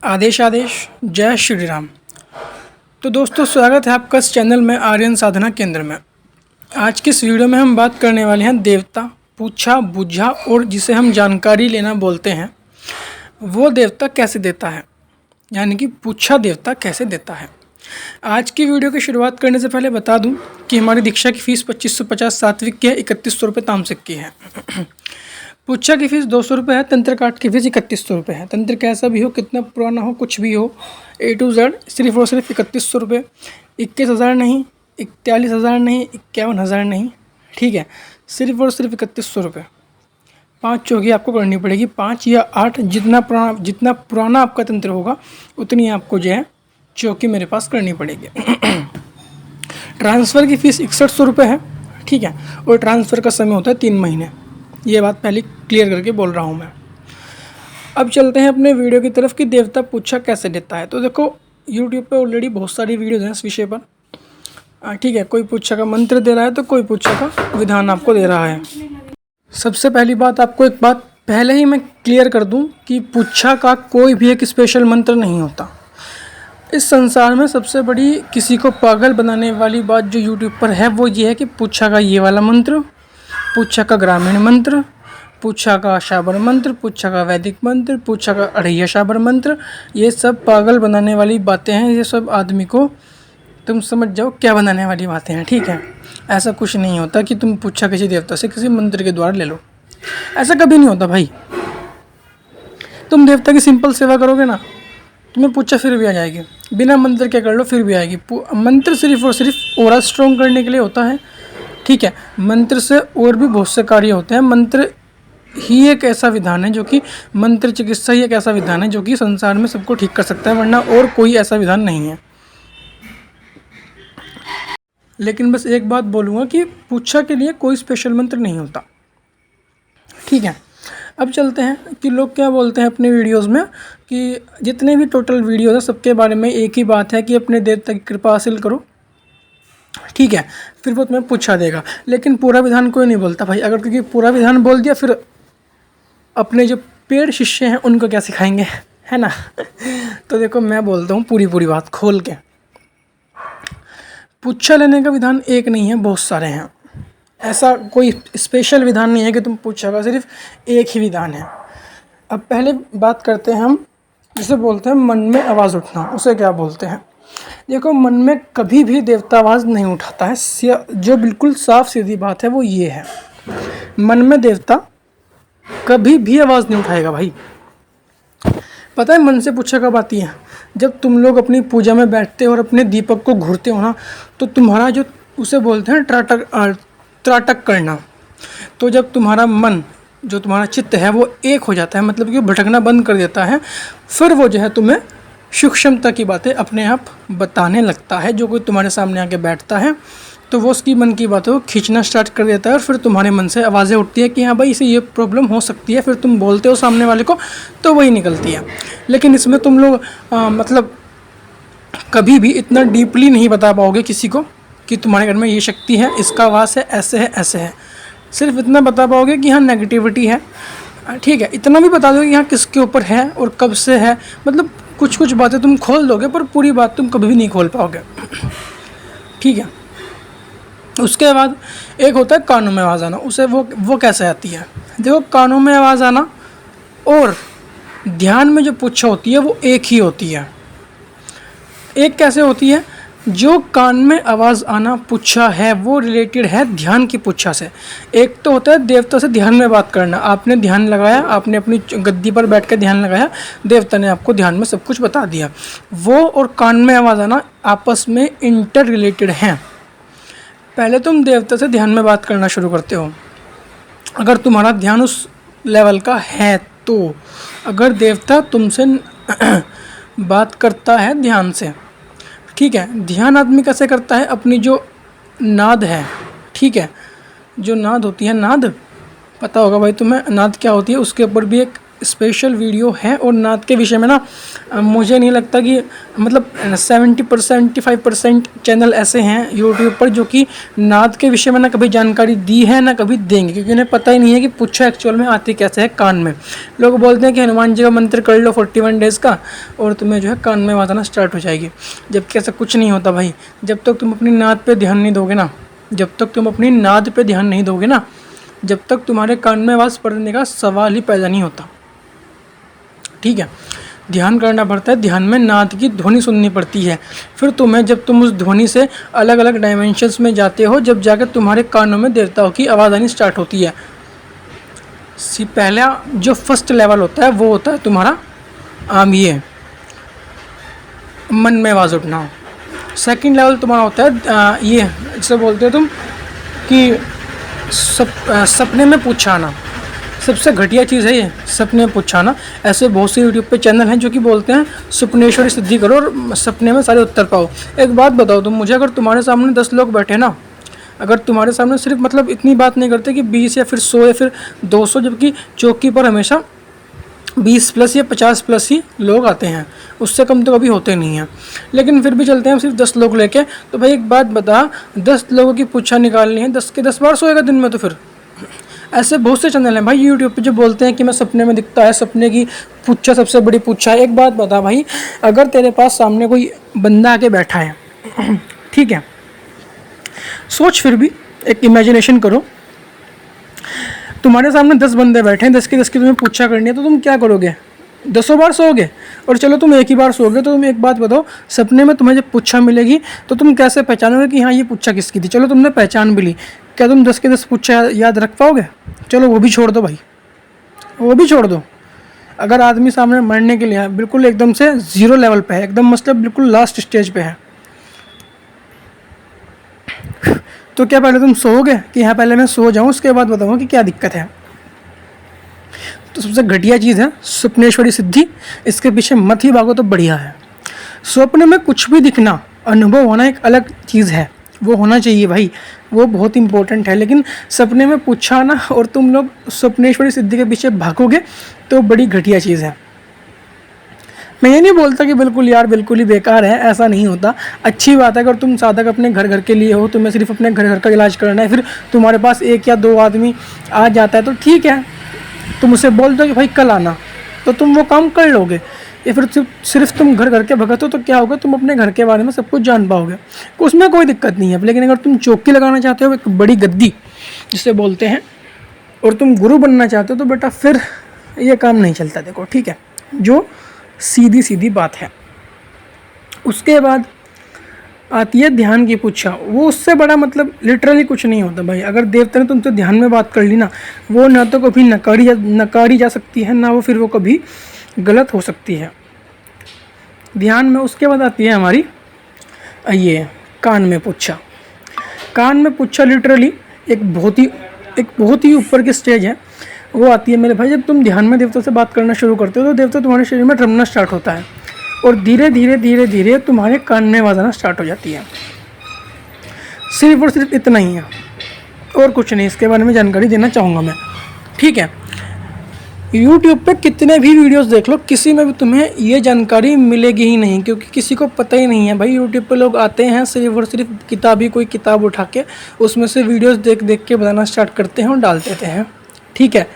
आदेश आदेश जय श्री राम। तो दोस्तों, स्वागत है आपका इस चैनल में आर्यन साधना केंद्र में। आज की इस वीडियो में हम बात करने वाले हैं देवता पूछा बुझा और जिसे हम जानकारी लेना बोलते हैं, वो देवता कैसे देता है, यानी कि पूछा देवता कैसे देता है। आज की वीडियो की शुरुआत करने से पहले बता दूं कि हमारी दीक्षा की फ़ीस 2550 सात्विक की है, 3100 रुपये तामसिक की है। पूछा की फ़ीस 200 रुपये है, तंत्र काट की फ़ीस 3100 रुपये है। तंत्र कैसा भी हो, कितना पुराना हो, कुछ भी हो, A to Z सिर्फ और सिर्फ 3100 रुपये। 21,000 नहीं, 41,000 नहीं, 51,000 नहीं, ठीक है, सिर्फ और सिर्फ 3100 रुपये। 5 चौकी आपको करनी पड़ेगी, 5 या 8, जितना पुराना आपका तंत्र होगा उतनी आपको जो है चौकी मेरे पास करनी पड़ेगी। ट्रांसफ़र की फ़ीस 6100 रुपये है, ठीक है, और ट्रांसफ़र का समय होता है 3 महीने। ये बात पहले क्लियर करके बोल रहा हूँ मैं। अब चलते हैं अपने वीडियो की तरफ कि देवता पूछा कैसे देता है। तो देखो, यूट्यूब पे ऑलरेडी बहुत सारी वीडियोज़ हैं इस विषय पर, ठीक है। कोई पूछा का मंत्र दे रहा है तो कोई पूछा का विधान आपको दे रहा है। सबसे पहली बात, आपको एक बात पहले ही मैं क्लियर कर दूं कि पूछा का कोई भी एक स्पेशल मंत्र नहीं होता। इस संसार में सबसे बड़ी किसी को पागल बनाने वाली बात जो यूट्यूब पर है वो ये है कि पूछा का ये वाला मंत्र, पूछा का ग्रामीण मंत्र, पूछा का शाबर मंत्र, पूछा का वैदिक मंत्र, पूछा का अढ़ैया शाबर मंत्र, ये सब पागल बनाने वाली बातें हैं। ये सब आदमी को तुम समझ जाओ क्या बनाने वाली बातें हैं, ठीक है। ऐसा कुछ नहीं होता कि तुम पूछा किसी देवता से किसी मंत्र के द्वारा ले लो, ऐसा कभी नहीं होता भाई। तुम देवता की सिंपल सेवा करोगे ना, तुम्हें पूछा फिर भी आ जाएगी, बिना मंत्र के कर लो फिर भी आएगी। मंत्र सिर्फ और सिर्फ ओरा स्ट्रॉन्ग करने के लिए होता है, ठीक है। मंत्र से और भी बहुत से कार्य होते हैं। मंत्र ही एक ऐसा विधान है जो कि मंत्र चिकित्सा ही एक ऐसा विधान है जो कि संसार में सबको ठीक कर सकता है, वरना और कोई ऐसा विधान नहीं है। लेकिन बस एक बात बोलूँगा कि पूछा के लिए कोई स्पेशल मंत्र नहीं होता, ठीक है। अब चलते हैं कि लोग क्या बोलते हैं अपने वीडियोस में कि जितने भी टोटल वीडियोस हैं सबके बारे में एक ही बात है कि अपने देवता की कृपा हासिल करो, ठीक है, फिर वो तुम्हें पूछा देगा। लेकिन पूरा विधान कोई नहीं बोलता भाई। अगर क्योंकि पूरा विधान बोल दिया फिर अपने जो पेड़ शिष्य हैं उनको क्या सिखाएंगे, है ना। तो देखो, मैं बोलता हूँ पूरी बात खोल के। पूछा लेने का विधान एक नहीं है, बहुत सारे हैं। ऐसा कोई स्पेशल विधान नहीं है कि तुम पूछा का सिर्फ एक ही विधान है। अब पहले बात करते हैं हम, जिसे बोलते हैं मन में आवाज़ उठना। उसे क्या बोलते हैं? देखो, मन में कभी भी देवता आवाज़ नहीं उठाता है। जो बिल्कुल साफ सीधी बात है वो ये है, मन में देवता कभी भी आवाज़ नहीं उठाएगा भाई। पता है मन से पूछा कब आती है? जब तुम लोग अपनी पूजा में बैठते हो और अपने दीपक को घूरते हो ना, तो तुम्हारा जो उसे बोलते हैं त्राटक करना। तो जब तुम्हारा मन, जो तुम्हारा चित्त है वो एक हो जाता है, मतलब कि भटकना बंद कर देता है, फिर वो जो है तुम्हें सूक्ष्मता की बातें अपने आप बताने लगता है। जो कोई तुम्हारे सामने आके बैठता है तो वो उसकी मन की बातों को खींचना स्टार्ट कर देता है और फिर तुम्हारे मन से आवाज़ें उठती है कि हाँ भाई, इसे ये प्रॉब्लम हो सकती है। फिर तुम बोलते हो सामने वाले को तो वही निकलती है। लेकिन इसमें तुम लोग मतलब कभी भी इतना डीपली नहीं बता पाओगे किसी को कि तुम्हारे घर में ये शक्ति है, इसका वास है, ऐसे है, ऐसे है। सिर्फ इतना बता पाओगे कि हाँ नेगेटिविटी है, ठीक है। इतना भी बता दोगे कि हाँ किसके ऊपर है और कब से है। मतलब कुछ बातें तुम खोल दोगे पर पूरी बात तुम कभी भी नहीं खोल पाओगे, ठीक है। उसके बाद एक होता है कानों में आवाज़ आना। उसे वो कैसे आती है? देखो, कानों में आवाज़ आना और ध्यान में जो पूछा होती है वो एक ही होती है। एक कैसे होती है? जो कान में आवाज़ आना पूछा है वो रिलेटेड है ध्यान की पूछा से। एक तो होता है देवता से ध्यान में बात करना। आपने ध्यान लगाया, आपने अपनी गद्दी पर बैठ कर ध्यान लगाया, देवता ने आपको ध्यान में सब कुछ बता दिया। वो और कान में आवाज़ आना आपस में इंटर रिलेटेड हैं। पहले तुम देवता से ध्यान में बात करना शुरू करते हो। अगर तुम्हारा ध्यान उस लेवल का है तो, अगर देवता तुमसे बात करता है ध्यान से, ठीक है। ध्यान आदमी कैसे करता है? अपनी जो नाद है, ठीक है, जो नाद होती है, नाद पता होगा भाई तुम्हें नाद क्या होती है। उसके ऊपर भी एक स्पेशल वीडियो है। और नाद के विषय में ना मुझे नहीं लगता कि मतलब 75% चैनल ऐसे हैं यूट्यूब पर जो कि नाद के विषय में ना कभी जानकारी दी है ना कभी देंगे, क्योंकि उन्हें पता ही नहीं है कि पुच्छा एक्चुअल में आती कैसे है कान में। लोग बोलते हैं कि हनुमान जी का मंत्र कर लो 41 डेज़ का और तुम्हें जो है कान में आवाज़ आना स्टार्ट हो जाएगी, जबकि ऐसा कुछ नहीं होता भाई। जब तक तुम अपनी नाद पर ध्यान नहीं दोगे ना, जब तक तुम अपनी नाद पर ध्यान नहीं दोगे ना, जब तक तुम्हारे कान में आवाज़ पड़ने का सवाल ही पैदा नहीं होता। ठीक है, ध्यान करना पड़ता है, ध्यान में नाद की ध्वनि सुननी पड़ती है। फिर तुम्हें जब तुम उस ध्वनि से अलग अलग डायमेंशंस में जाते हो, जब जाकर तुम्हारे कानों में देवताओं की आवाज़ आनी स्टार्ट होती है। पहला जो फर्स्ट लेवल होता है वो होता है तुम्हारा ये मन में आवाज़ उठना। सेकंड लेवल तुम्हारा होता है ये जिसे बोलते हो तुम कि सपने में पूछाना। सबसे घटिया चीज़ है ये सपने में पूछाना। ऐसे बहुत से यूट्यूब पे चैनल हैं जो कि बोलते हैं सपनेश्वरी सिद्धि करो और सपने में सारे उत्तर पाओ। एक बात बताओ तुम मुझे, अगर तुम्हारे सामने 10 लोग बैठे ना, अगर तुम्हारे सामने सिर्फ मतलब इतनी बात नहीं करते कि 20 या फिर 100 या फिर 200, जबकि चौकी पर हमेशा 20+ या 50+ ही लोग आते हैं, उससे कम तो कभी होते नहीं हैं, लेकिन फिर भी चलते हैं सिर्फ 10 लोग लेके। तो भाई एक बात बता, 10 लोगों की पूछा निकालनी है, 10 के 10 बार सोएगा दिन में? तो फिर ऐसे बहुत से चैनल हैं भाई यूट्यूब पे जो बोलते हैं कि मैं सपने में दिखता है, सपने की पूछा सबसे बड़ी पूछा है। एक बात बता भाई, अगर तेरे पास सामने कोई बंदा आके बैठा है ठीक है, सोच, फिर भी एक इमेजिनेशन करो, तुम्हारे सामने 10 बंदे बैठे हैं, 10 के 10 की तुम्हें पूछा करनी है, तो तुम क्या करोगे? 10 बार सोओगे? और चलो तुम एक ही बार सोओगे, तो तुम एक बात बताओ, सपने में तुम्हें जब पूछा मिलेगी तो तुम कैसे पहचानोगे कि हाँ ये पूछा किसकी थी? चलो तुमने पहचान भी ली, क्या तुम 10 के 10 पूछा याद रख पाओगे? चलो वो भी छोड़ दो भाई, वो भी छोड़ दो। अगर आदमी सामने मरने के लिए बिल्कुल एकदम से 0 लेवल पे है, एकदम मतलब बिल्कुल लास्ट स्टेज पे है, तो क्या पहले तुम सोओगे कि हाँ पहले मैं सो जाऊँ उसके बाद बताऊँगा कि क्या दिक्कत है? तो सबसे घटिया चीज़ है सपनेश्वरी सिद्धि, इसके पीछे मत ही भागो तो बढ़िया है। स्वप्न में कुछ भी दिखना, अनुभव होना एक अलग चीज़ है, वो होना चाहिए भाई, वो बहुत इंपॉर्टेंट है। लेकिन सपने में पूछा ना और तुम लोग सपनेश्वरी सिद्धि के पीछे भागोगे तो बड़ी घटिया चीज़ है। मैं ये नहीं बोलता कि बिल्कुल यार बिल्कुल ही बेकार है, ऐसा नहीं होता। अच्छी बात है अगर तुम साधक अपने घर घर के लिए हो, तुम्हें सिर्फ अपने घर घर का इलाज करना है, फिर तुम्हारे पास 1 या 2 आदमी आ जाता है तो ठीक है, तुम उसे बोल दो कि भाई कल आना, तो तुम वो काम कर लोगे। या फिर सिर्फ तुम घर घर के भगत हो तो क्या होगा, तुम अपने घर के बारे में सब कुछ जान पाओगे, उसमें कोई दिक्कत नहीं है। लेकिन अगर तुम चौकी लगाना चाहते हो, एक बड़ी गद्दी जिसे बोलते हैं, और तुम गुरु बनना चाहते हो, तो बेटा फिर ये काम नहीं चलता। देखो ठीक है, जो सीधी सीधी बात है। उसके बाद आती है ध्यान की पूछा, वो उससे बड़ा मतलब लिटरली कुछ नहीं होता भाई। अगर देवता ने तुमसे ध्यान में बात कर ली ना, वो ना तो कभी नकारी जा सकती है, ना वो फिर वो कभी गलत हो सकती है ध्यान में। उसके बाद आती है हमारी ये कान में पूछा। कान में पूछा लिटरली एक बहुत ही ऊपर की स्टेज है। वो आती है मेरे भाई, जब तुम ध्यान में देवता से बात करना शुरू करते हो तो देवता तुम्हारे शरीर में रमना स्टार्ट होता है और धीरे धीरे धीरे धीरे तुम्हारे कान में आवाज़ आना स्टार्ट हो जाती है। सिर्फ और सिर्फ इतना ही है और कुछ नहीं, इसके बारे में जानकारी देना चाहूँगा मैं। ठीक है, यूट्यूब पे कितने भी वीडियोस देख लो, किसी में भी तुम्हें ये जानकारी मिलेगी ही नहीं, क्योंकि किसी को पता ही नहीं है भाई। यूट्यूब पे लोग आते हैं सिर्फ और सिर्फ कोई किताब उठा के उसमें से वीडियोस देख देख के बनाना स्टार्ट करते हैं और डाल देते हैं। ठीक है,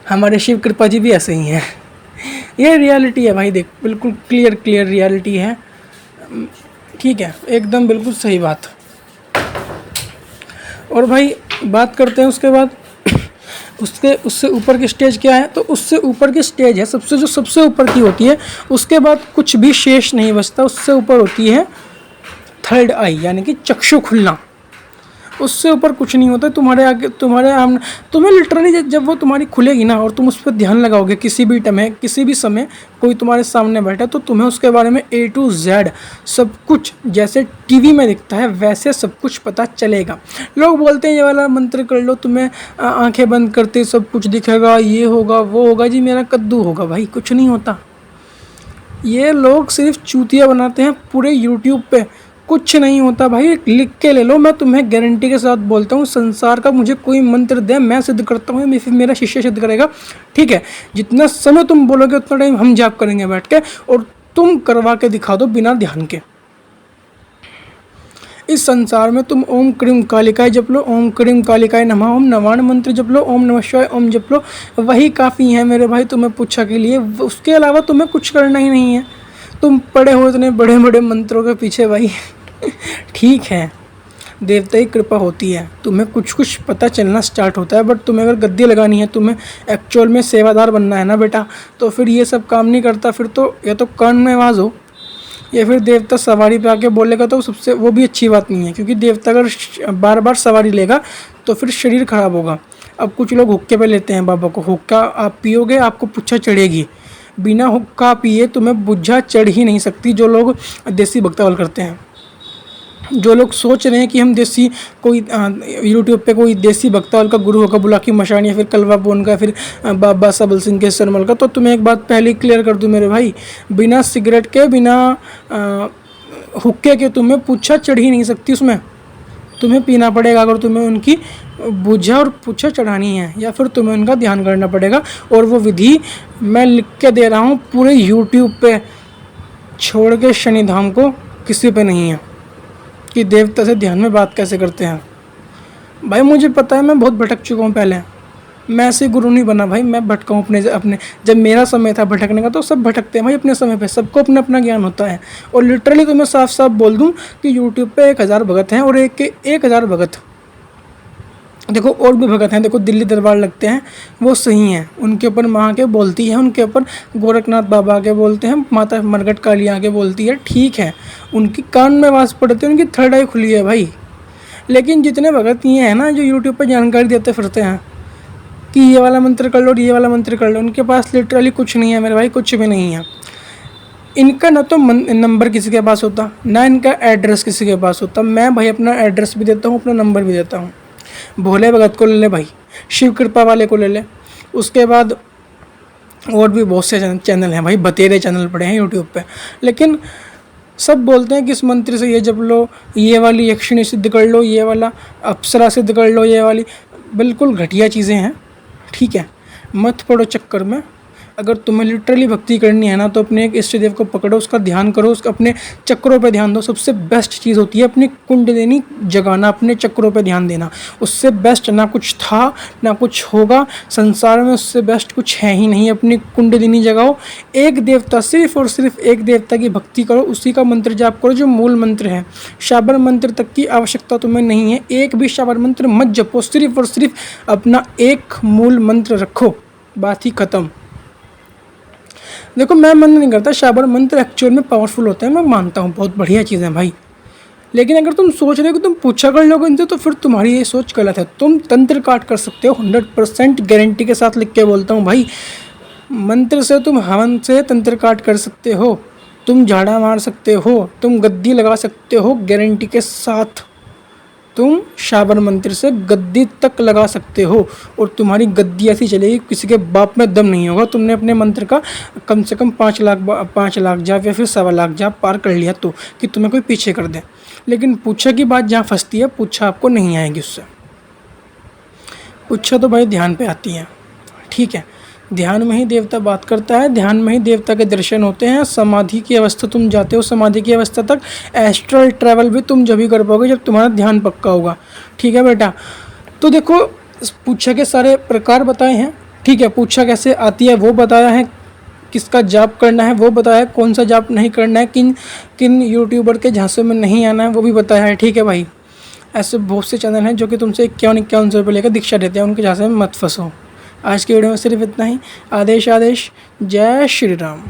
हमारे शिव कृपा जी भी ऐसे ही हैं। ये रियलिटी है भाई, देख बिल्कुल क्लियर रियलिटी है। ठीक है, एकदम बिल्कुल सही बात। और भाई बात करते हैं उसके बाद उससे ऊपर की स्टेज क्या है, तो उससे ऊपर की स्टेज है सबसे ऊपर की होती है। उसके बाद कुछ भी शेष नहीं बचता, उससे ऊपर होती है थर्ड आई, यानी कि चक्षु खुलना। उससे ऊपर कुछ नहीं होता तुम्हारे आगे, तुम्हें लिटरली जब वो तुम्हारी खुलेगी ना और तुम उस पर ध्यान लगाओगे, किसी भी टाइम किसी भी समय कोई तुम्हारे सामने बैठा, तो तुम्हें उसके बारे में A to Z सब कुछ जैसे टीवी में दिखता है वैसे सब कुछ पता चलेगा। लोग बोलते हैं ये वाला मंत्र कर लो, तुम्हें आंखें बंद करते सब कुछ दिखेगा, ये होगा वो होगा। जी मेरा कद्दू होगा भाई, कुछ नहीं होता। ये लोग सिर्फ चूतिया बनाते हैं पूरे यूट्यूब पे। कुछ नहीं होता भाई, लिख के ले लो। मैं तुम्हें गारंटी के साथ बोलता हूँ, संसार का मुझे कोई मंत्र दे, मैं सिद्ध करता हूँ या फिर मेरा शिष्य सिद्ध करेगा। ठीक है, जितना समय तुम बोलोगे उतना टाइम हम जाप करेंगे बैठ के, और तुम करवा के दिखा दो बिना ध्यान के। इस संसार में तुम ओम क्रीम कालिकाय जप लो, ओम क्रीम कालिकाय नमः, ओम नवाण मंत्र जप लो, ओम नमः शिवाय ओम जप लो, वही काफ़ी है मेरे भाई तुम्हें पूछा के लिए। उसके अलावा तुम्हें कुछ करना ही नहीं है। तुम पड़े हो इतने बड़े बड़े मंत्रों के पीछे भाई। ठीक है, देवता की कृपा होती है, तुम्हें कुछ कुछ पता चलना स्टार्ट होता है, बट तुम्हें अगर गद्दी लगानी है, तुम्हें एक्चुअल में सेवादार बनना है ना बेटा, तो फिर ये सब काम नहीं करता। फिर तो या तो कान में आवाज़ हो, या फिर देवता सवारी पे आके बोलेगा, तो सबसे वो भी अच्छी बात नहीं है, क्योंकि देवता अगर बार बार सवारी लेगा तो फिर शरीर खराब होगा। अब कुछ लोग हुक्के पे लेते हैं बाबा को, हुक्का आप पियोगे आपको पुच्छा चढ़ेगी, बिना हुक्का पिए तुम्हें बुझा चढ़ ही नहीं सकती। जो लोग देसी भक्तावल करते हैं, जो लोग सोच रहे हैं कि हम देसी कोई यूट्यूब पे कोई देसी भक्तावल का गुरु होगा, बुलाकी मशान या फिर कलवा बोन का, फिर बाबा सबल सिंह के सरमल का, तो तुम्हें एक बात पहले क्लियर कर दूं मेरे भाई, बिना सिगरेट के बिना हुक्के के तुम्हें पूछा चढ़ ही नहीं सकती। उसमें तुम्हें पीना पड़ेगा अगर तुम्हें उनकी बुझा और पूछा चढ़ानी है, या फिर तुम्हें उनका ध्यान करना पड़ेगा। और वो विधि मैं लिख के दे रहा हूँ पूरे यूट्यूब पे, छोड़ के शनिधाम को किसी पे नहीं है कि देवता से ध्यान में बात कैसे करते हैं। भाई मुझे पता है, मैं बहुत भटक चुका हूँ पहले, मैं ऐसे गुरु नहीं बना भाई, मैं भटका हूँ अपने जब मेरा समय था भटकने का, तो सब भटकते हैं भाई अपने समय पे, सबको अपना अपना ज्ञान होता है। और लिटरली तो मैं साफ साफ बोल दूँ कि यूट्यूब पे 1000 भगत हैं, और 1000 भगत देखो और भी भगत हैं, देखो दिल्ली दरबार लगते हैं वो सही हैं, उनके ऊपर माँ के बोलती है, उनके ऊपर गोरखनाथ बाबा के बोलते हैं, माता मरघट काली आके बोलती है, ठीक है, उनकी कान में आवाज़ पड़ती है, उनकी थर्ड आई खुली है भाई। लेकिन जितने भगत ये हैं ना जो यूट्यूब पर जानकारी देते फिरते हैं कि ये वाला मंत्र कर लो और ये वाला मंत्र कर लो, उनके पास लिटरली कुछ नहीं है मेरे भाई, कुछ भी नहीं है। इनका ना तो नंबर किसी के पास होता, ना इनका एड्रेस किसी के पास होता। मैं भाई अपना एड्रेस भी देता हूँ, अपना नंबर भी देता हूँ। भोले भगत को ले ले भाई, शिव कृपा वाले को ले ले, उसके बाद और भी बहुत से चैनल हैं भाई, बतेरे चैनल पड़े हैं यूट्यूब पे, लेकिन सब बोलते हैं कि इस मंत्र से ये जप लो, ये वाली यक्षिणी सिद्ध कर लो, ये वाला अप्सरा सिद्ध कर लो, ये वाली बिल्कुल घटिया चीज़ें हैं। ठीक है, मत पड़ो चक्कर में। अगर तुम्हें लिटरली भक्ति करनी है ना तो अपने एक इष्ट देव को पकड़ो, उसका ध्यान करो, उसका अपने चक्रों पे ध्यान दो। सबसे बेस्ट चीज़ होती है अपनी कुंडलिनी जगाना, अपने चक्रों पे ध्यान देना। उससे बेस्ट ना कुछ था ना कुछ होगा संसार में, उससे बेस्ट कुछ है ही नहीं। अपनी कुंडलिनी जगाओ, एक देवता, सिर्फ और सिर्फ एक देवता की भक्ति करो, उसी का मंत्र जाप करो जो मूल मंत्र है। शाबर मंत्र तक की आवश्यकता तुम्हें नहीं है, एक भी शाबर मंत्र मत जपो, सिर्फ और सिर्फ अपना एक मूल मंत्र रखो, बात ही खत्म। देखो मैं मन नहीं करता, शाबर मंत्र एक्चुअल में पावरफुल होता है, मैं मानता हूँ बहुत बढ़िया चीज़ है भाई, लेकिन अगर तुम सोच रहे हो कि तुम पूछा कर लोगे इनसे तो फिर तुम्हारी ये सोच गलत है। तुम तंत्र काट कर सकते हो, 100% गारंटी के साथ लिख के बोलता हूँ भाई। मंत्र से तुम हवन से तंत्र काट कर सकते हो, तुम झाड़ा मार सकते हो, तुम गद्दी लगा सकते हो, गारंटी के साथ तुम शाबर मंत्र से गद्दी तक लगा सकते हो, और तुम्हारी गद्दी ऐसी चलेगी किसी के बाप में दम नहीं होगा। तुमने अपने मंत्र का कम से कम 5 लाख जाप या फिर 1.25 लाख जाप पार कर लिया तो कि तुम्हें कोई पीछे कर दे। लेकिन पूछा की बात जहाँ फंसती है, पूछा आपको नहीं आएगी उससे। पूछा तो भाई ध्यान पे आती है, ठीक है, ध्यान में ही देवता बात करता है, ध्यान में ही देवता के दर्शन होते हैं। समाधि की अवस्था तुम जाते हो, समाधि की अवस्था तक एस्ट्रल ट्रैवल भी तुम जब ही कर पाओगे जब तुम्हारा ध्यान पक्का होगा। ठीक है बेटा, तो देखो पूछा के सारे प्रकार बताए हैं, ठीक है, पूछा कैसे आती है वो बताया है, किसका जाप करना है वो बताया है, कौन सा जाप नहीं करना है, किन किन यूट्यूबर के झांसे में नहीं आना है वो भी बताया है। ठीक है भाई, ऐसे बहुत से चैनल हैं जो कि तुमसे 51-51 रुपये लेकर दीक्षा देते हैं, उनके झांसे में मत फंसो। आज की वीडियो में सिर्फ इतना ही। आदेश, जय श्री राम।